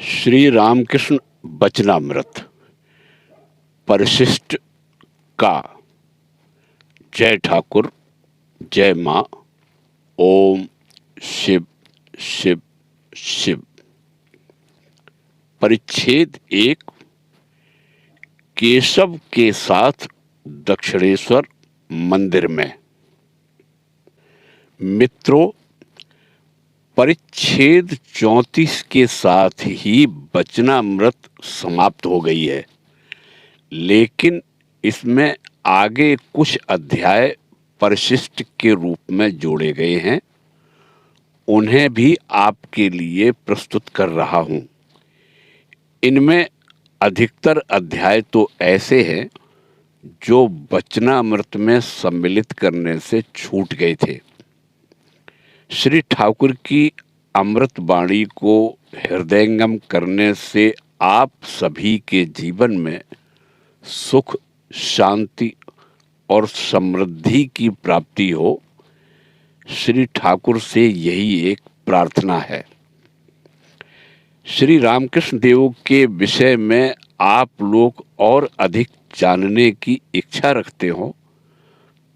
श्री रामकृष्ण वचनामृत परिशिष्ट का। जय ठाकुर, जय माँ। ओम शिव शिव शिव। परिच्छेद 1। केशव के साथ दक्षिणेश्वर मंदिर में। मित्रों, परिच्छेद 34 के साथ ही वचनामृत समाप्त हो गई है, लेकिन इसमें आगे कुछ अध्याय परिशिष्ट के रूप में जोड़े गए हैं। उन्हें भी आपके लिए प्रस्तुत कर रहा हूं। इनमें अधिकतर अध्याय तो ऐसे हैं जो वचनामृत में सम्मिलित करने से छूट गए थे। श्री ठाकुर की अमृत वाणी को हृदयंगम करने से आप सभी के जीवन में सुख, शांति और समृद्धि की प्राप्ति हो, श्री ठाकुर से यही एक प्रार्थना है। श्री रामकृष्ण देव के विषय में आप लोग और अधिक जानने की इच्छा रखते हो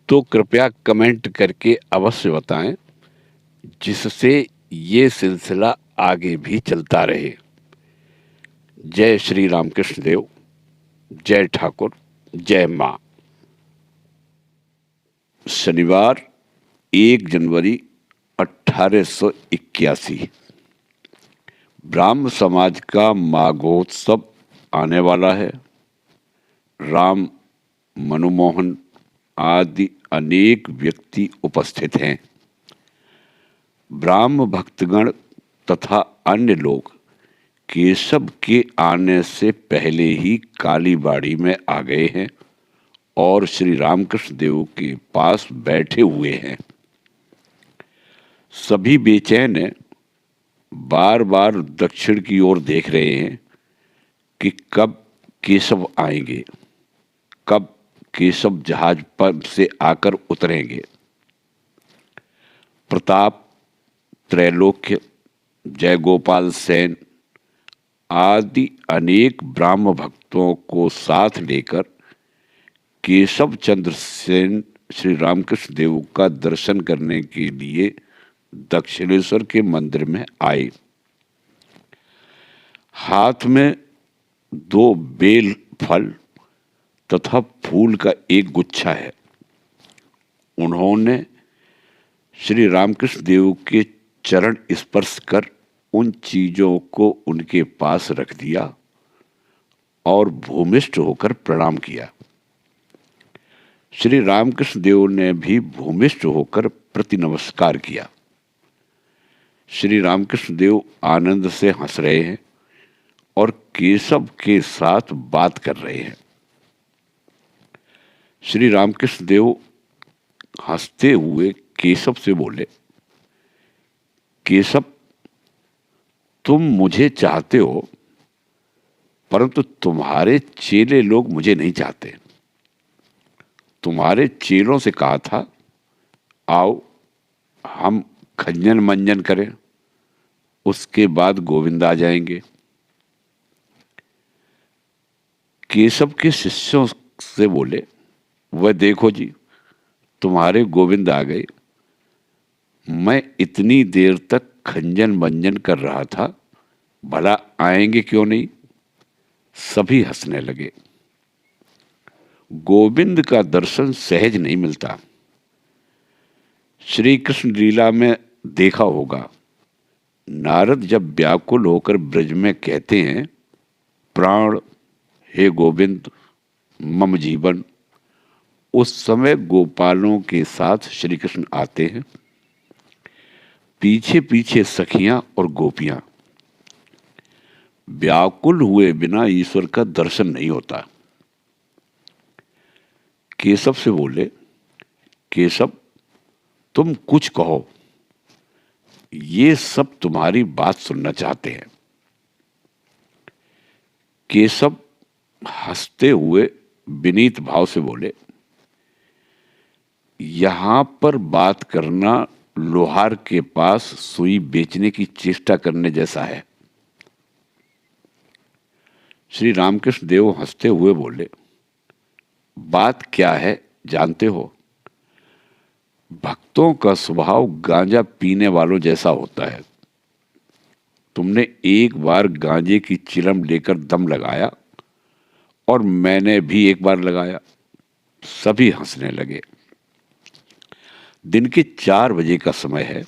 तो कृपया कमेंट करके अवश्य बताएं, जिससे ये सिलसिला आगे भी चलता रहे। जय श्री रामकृष्ण देव, जय ठाकुर, जय माँ। शनिवार 1 जनवरी 1881। ब्राह्म समाज का माघोत्सव आने वाला है। राम, मनमोहन आदि अनेक व्यक्ति उपस्थित हैं। ब्राह्म भक्तगण तथा अन्य लोग केशव के आने से पहले ही कालीबाड़ी में आ गए हैं और श्री रामकृष्ण देव के पास बैठे हुए हैं। सभी बेचैन हैं, बार बार दक्षिण की ओर देख रहे हैं कि कब केशव आएंगे, कब केशव जहाज पर से आकर उतरेंगे। प्रताप, त्रैलोक्य, जयगोपाल सेन आदि अनेक ब्राह्म भक्तों को साथ लेकर केशव चंद्र सेन श्री रामकृष्ण देव का दर्शन करने के लिए दक्षिणेश्वर के मंदिर में आए। हाथ में 2 बेल फल तथा फूल का एक गुच्छा है। उन्होंने श्री रामकृष्ण देव के चरण स्पर्श कर उन चीजों को उनके पास रख दिया और भूमिष्ठ होकर प्रणाम किया। श्री रामकृष्ण देव ने भी भूमिष्ठ होकर प्रति नमस्कार किया। श्री रामकृष्ण देव आनंद से हंस रहे हैं और केशव के साथ बात कर रहे हैं। श्री रामकृष्ण देव हंसते हुए केशव से बोले, केशव, तुम मुझे चाहते हो, परंतु तुम्हारे चेले लोग मुझे नहीं चाहते। तुम्हारे चेलों से कहा था, आओ हम खंजन मंजन करें, उसके बाद गोविंद आ जाएंगे। केशव के शिष्यों से बोले, वह देखो जी, तुम्हारे गोविंद आ गए। मैं इतनी देर तक खंजन मंजन कर रहा था, भला आएंगे क्यों नहीं। सभी हंसने लगे। गोविंद का दर्शन सहज नहीं मिलता। श्री कृष्ण लीला में देखा होगा, नारद जब व्याकुल होकर ब्रज में कहते हैं, प्राण हे गोविंद मम जीवन, उस समय गोपालों के साथ श्री कृष्ण आते हैं। पीछे पीछे सखियां और गोपियां। व्याकुल हुए बिना ईश्वर का दर्शन नहीं होता। केशव से बोले, केशव, तुम कुछ कहो, ये सब तुम्हारी बात सुनना चाहते हैं। केशव हंसते हुए विनीत भाव से बोले, यहां पर बात करना लोहार के पास सुई बेचने की चेष्टा करने जैसा है। श्री रामकृष्ण देव हंसते हुए बोले, बात क्या है जानते हो? भक्तों का स्वभाव गांजा पीने वालों जैसा होता है। तुमने एक बार गांजे की चिलम लेकर दम लगाया और मैंने भी एक बार लगाया। सभी हंसने लगे। दिन के 4 बजे का समय है।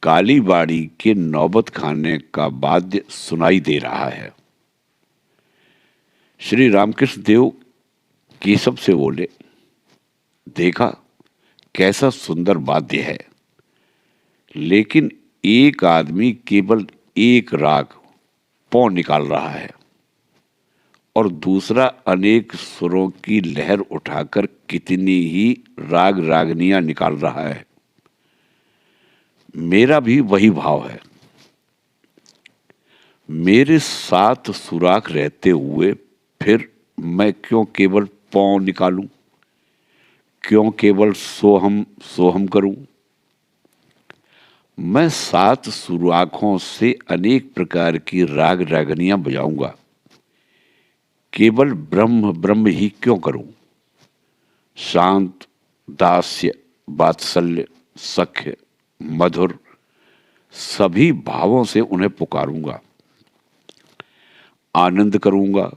कालीबाड़ी के नौबत खाने का वाद्य सुनाई दे रहा है। श्री रामकृष्ण देव केशव से बोले, देखा कैसा सुंदर वाद्य है, लेकिन एक आदमी केवल एक राग पौ निकाल रहा है और दूसरा अनेक सुरों की लहर उठाकर कितनी ही राग रागनियां निकाल रहा है। मेरा भी वही भाव है। मेरे 7 सुराख रहते हुए फिर मैं क्यों केवल पौ निकालूं? क्यों केवल सोहम सोहम करूं? मैं 7 सुराखों से अनेक प्रकार की राग रागनियां बजाऊंगा। केवल ब्रह्म ब्रह्म ही क्यों करूं? शांत, दास्य, वात्सल्य, सख्य, मधुर सभी भावों से उन्हें पुकारूंगा। आनंद करूंगा,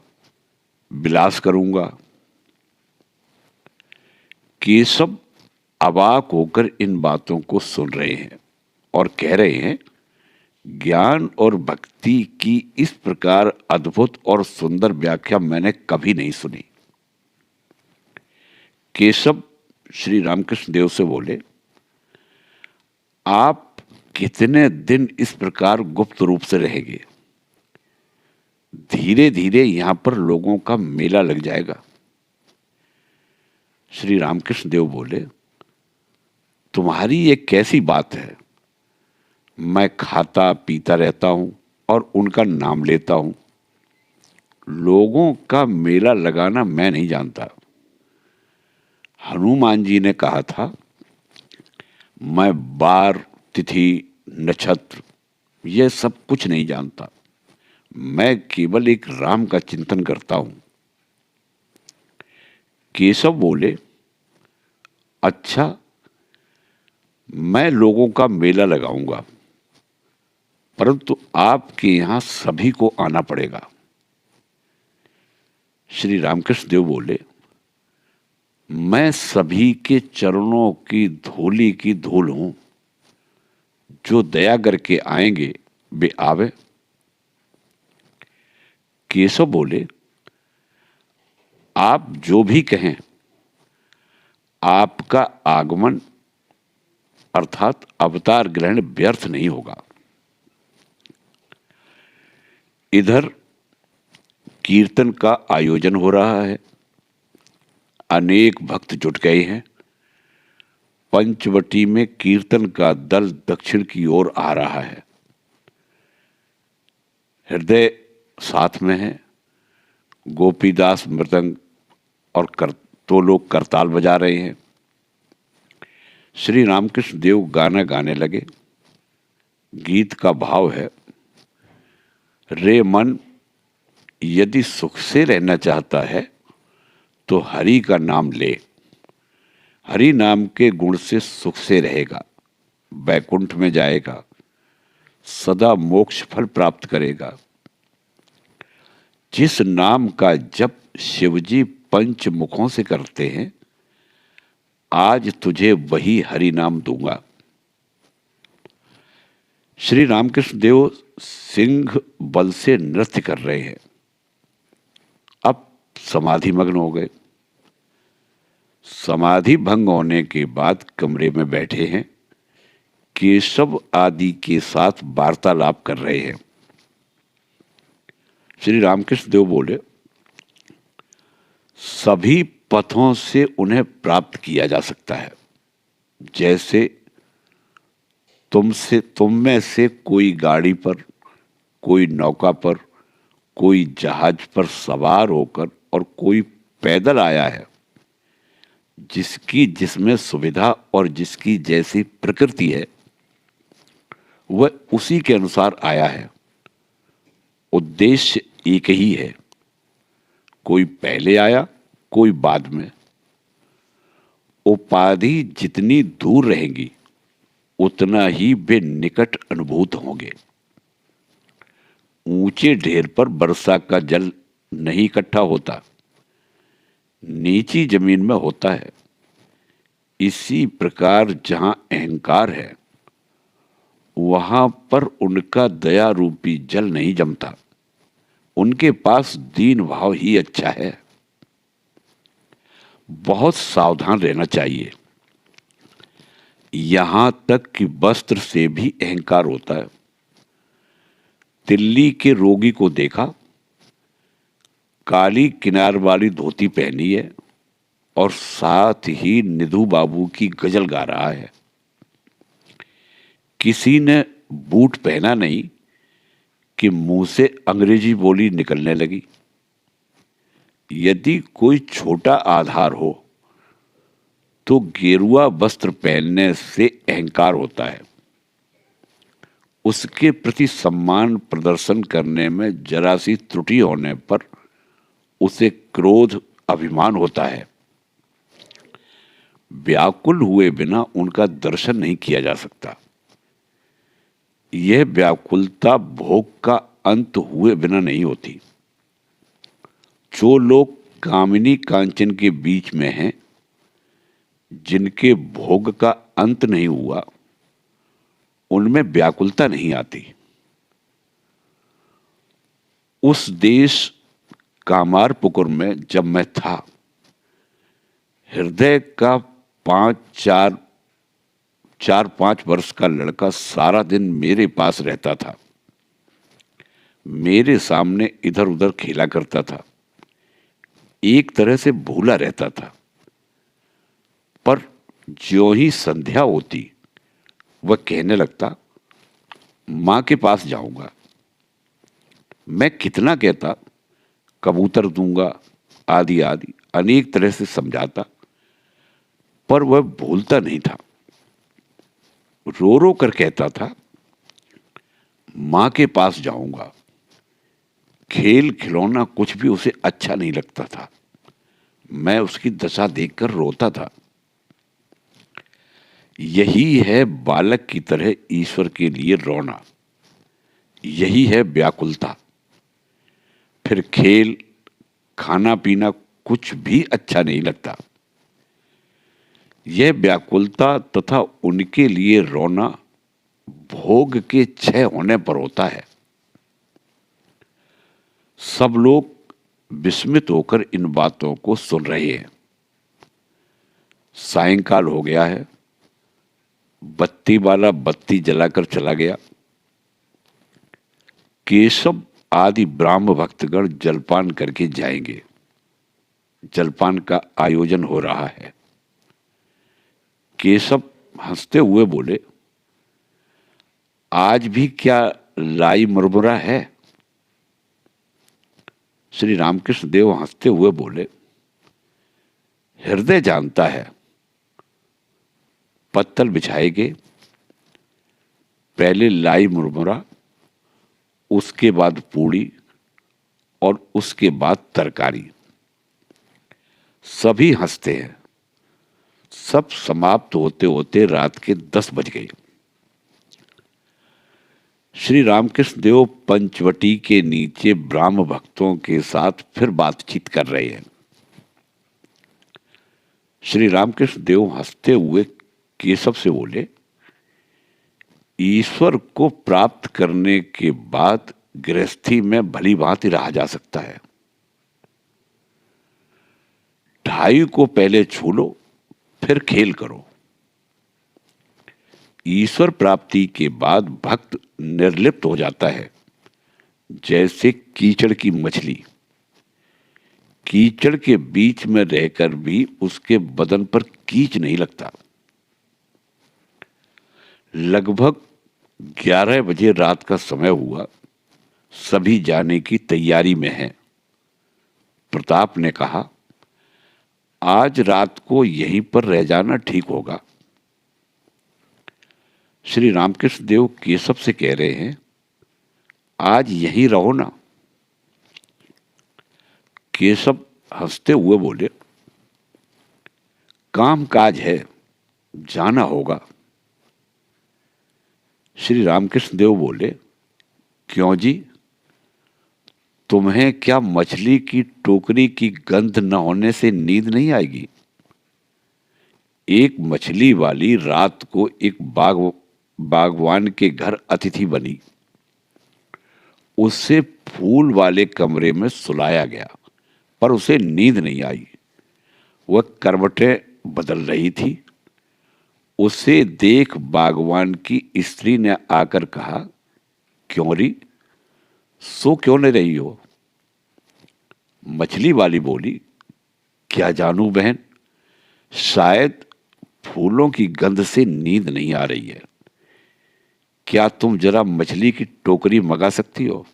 विलास करूंगा। केशव अवाक होकर इन बातों को सुन रहे हैं और कह रहे हैं, ज्ञान और भक्ति की इस प्रकार अद्भुत और सुंदर व्याख्या मैंने कभी नहीं सुनी। केशव श्री रामकृष्ण देव से बोले, आप कितने दिन इस प्रकार गुप्त रूप से रहेंगे? धीरे धीरे यहां पर लोगों का मेला लग जाएगा। श्री रामकृष्ण देव बोले, तुम्हारी ये कैसी बात है? मैं खाता पीता रहता हूं और उनका नाम लेता हूं। लोगों का मेला लगाना मैं नहीं जानता। हनुमान जी ने कहा था, मैं बार, तिथि, नक्षत्र ये सब कुछ नहीं जानता। मैं केवल एक राम का चिंतन करता हूं। केशव बोले, अच्छा, मैं लोगों का मेला लगाऊंगा, परंतु आपके यहां सभी को आना पड़ेगा। श्री रामकृष्ण देव बोले, मैं सभी के चरणों की धूली की धूल हूं। जो दया करके आएंगे वे आवे। केशव बोले, आप जो भी कहें, आपका आगमन अर्थात अवतार ग्रहण व्यर्थ नहीं होगा। इधर कीर्तन का आयोजन हो रहा है। अनेक भक्त जुट गए हैं। पंचवटी में कीर्तन का दल दक्षिण की ओर आ रहा है। हृदय साथ में है। गोपीदास मृदंग और तो लोग करताल बजा रहे हैं। श्री रामकृष्ण देव गाना गाने लगे। गीत का भाव है, रे मन यदि सुख से रहना चाहता है तो हरि का नाम ले। हरि नाम के गुण से सुख से रहेगा, वैकुंठ में जाएगा, सदा मोक्ष फल प्राप्त करेगा। जिस नाम का जप शिवजी पंच मुखों से करते हैं, आज तुझे वही हरि नाम दूंगा। श्री रामकृष्ण देव सिंह बल से नृत्य कर रहे हैं। अब समाधि मग्न हो गए। समाधि भंग होने के बाद कमरे में बैठे हैं। केशव आदि के साथ वार्तालाप कर रहे हैं। श्री रामकृष्ण देव बोले, सभी पथों से उन्हें प्राप्त किया जा सकता है। जैसे तुम में से कोई गाड़ी पर, कोई नौका पर, कोई जहाज पर सवार होकर और कोई पैदल आया है। जिसकी जिसमें सुविधा और जिसकी जैसी प्रकृति है, वह उसी के अनुसार आया है। उद्देश्य एक ही है, कोई पहले आया, कोई बाद में। उपाधि जितनी दूर रहेंगी उतना ही वे निकट अनुभूत होंगे। ऊंचे ढेर पर वर्षा का जल नहीं इकट्ठा होता, नीची जमीन में होता है। इसी प्रकार जहां अहंकार है वहां पर उनका दया रूपी जल नहीं जमता। उनके पास दीन भाव ही अच्छा है। बहुत सावधान रहना चाहिए। यहां तक कि वस्त्र से भी अहंकार होता है। दिल्ली के रोगी को देखा, काली किनार वाली धोती पहनी है और साथ ही निधु बाबू की गजल गा रहा है। किसी ने बूट पहना नहीं कि मुंह से अंग्रेजी बोली निकलने लगी। यदि कोई छोटा आधार हो तो गेरुआ वस्त्र पहनने से अहंकार होता है। उसके प्रति सम्मान प्रदर्शन करने में जरा सी त्रुटि होने पर उसे क्रोध, अभिमान होता है। व्याकुल हुए बिना उनका दर्शन नहीं किया जा सकता। यह व्याकुलता भोग का अंत हुए बिना नहीं होती। जो लोग कामिनी कांचन के बीच में हैं, जिनके भोग का अंत नहीं हुआ, उनमें व्याकुलता नहीं आती। उस देश कामारपुकुर में जब मैं था, हृदय का 4-5 वर्ष का लड़का सारा दिन मेरे पास रहता था। मेरे सामने इधर उधर खेला करता था। एक तरह से भूला रहता था। पर ज्यों ही संध्या होती वह कहने लगता, मां के पास जाऊंगा। मैं कितना कहता, कबूतर दूंगा, आदि आदि अनेक तरह से समझाता, पर वह भूलता नहीं था। रो रो कर कहता था, मां के पास जाऊंगा। खेल खिलौना कुछ भी उसे अच्छा नहीं लगता था। मैं उसकी दशा देखकर रोता था। यही है बालक की तरह ईश्वर के लिए रोना। यही है व्याकुलता। फिर खेल, खाना पीना कुछ भी अच्छा नहीं लगता। यह व्याकुलता तथा उनके लिए रोना भोग के क्षय होने पर होता है। सब लोग विस्मित होकर इन बातों को सुन रहे हैं। सायंकाल हो गया है। बत्ती वाला बत्ती जलाकर चला गया। केशव आदि ब्राह्म भक्तगण जलपान करके जाएंगे। जलपान का आयोजन हो रहा है। केशव हंसते हुए बोले, आज भी क्या लाई मुरमुरा है? श्री रामकृष्ण देव हंसते हुए बोले, हृदय जानता है। पत्तल बिछाएंगे, पहले लाई मुरमुरा, उसके बाद पूड़ी और उसके बाद तरकारी। सभी हंसते हैं। सब समाप्त होते होते रात के 10 बज गए। श्री रामकृष्ण देव पंचवटी के नीचे ब्राह्म भक्तों के साथ फिर बातचीत कर रहे हैं। श्री रामकृष्ण देव हंसते हुए केशव से बोले, ईश्वर को प्राप्त करने के बाद गृहस्थी में भली भांति रहा जा सकता है। ढाई को पहले छू लो, फिर खेल करो। ईश्वर प्राप्ति के बाद भक्त निर्लिप्त हो जाता है, जैसे कीचड़ की मछली। कीचड़ के बीच में रहकर भी उसके बदन पर कीच नहीं लगता। लगभग 11 बजे रात का समय हुआ। सभी जाने की तैयारी में हैं। प्रताप ने कहा, आज रात को यहीं पर रह जाना ठीक होगा। श्री रामकृष्ण देव केशव से कह रहे हैं, आज यहीं रहो ना। केशव हंसते हुए बोले, काम काज है, जाना होगा। श्री रामकृष्ण देव बोले, क्यों जी, तुम्हें क्या मछली की टोकरी की गंध न होने से नींद नहीं आएगी? एक मछली वाली रात को एक बागवान के घर अतिथि बनी। उसे फूल वाले कमरे में सुलाया गया, पर उसे नींद नहीं आई। वह करवटें बदल रही थी। उसे देख बागवान की स्त्री ने आकर कहा, क्यों री, सो क्यों नहीं रही हो? मछली वाली बोली, क्या जानूं बहन, शायद फूलों की गंध से नींद नहीं आ रही है। क्या तुम जरा मछली की टोकरी मंगा सकती हो?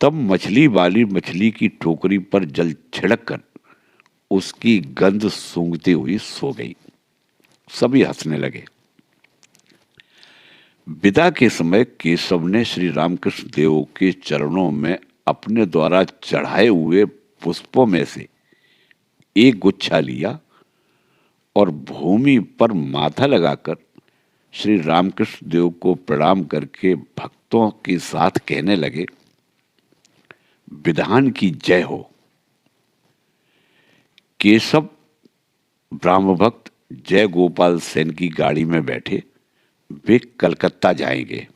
तब मछली वाली मछली की टोकरी पर जल छिड़क कर उसकी गंध सूंघती हुई सो गई। सभी हंसने लगे। विदा के समय केशव ने श्री रामकृष्ण देव के चरणों में अपने द्वारा चढ़ाए हुए पुष्पों में से एक गुच्छा लिया और भूमि पर माथा लगाकर श्री रामकृष्ण देव को प्रणाम करके भक्तों के साथ कहने लगे, विधान की जय हो। केशव ब्रह्मभक्त जय गोपाल सेन की गाड़ी में बैठे वे कलकत्ता जाएंगे।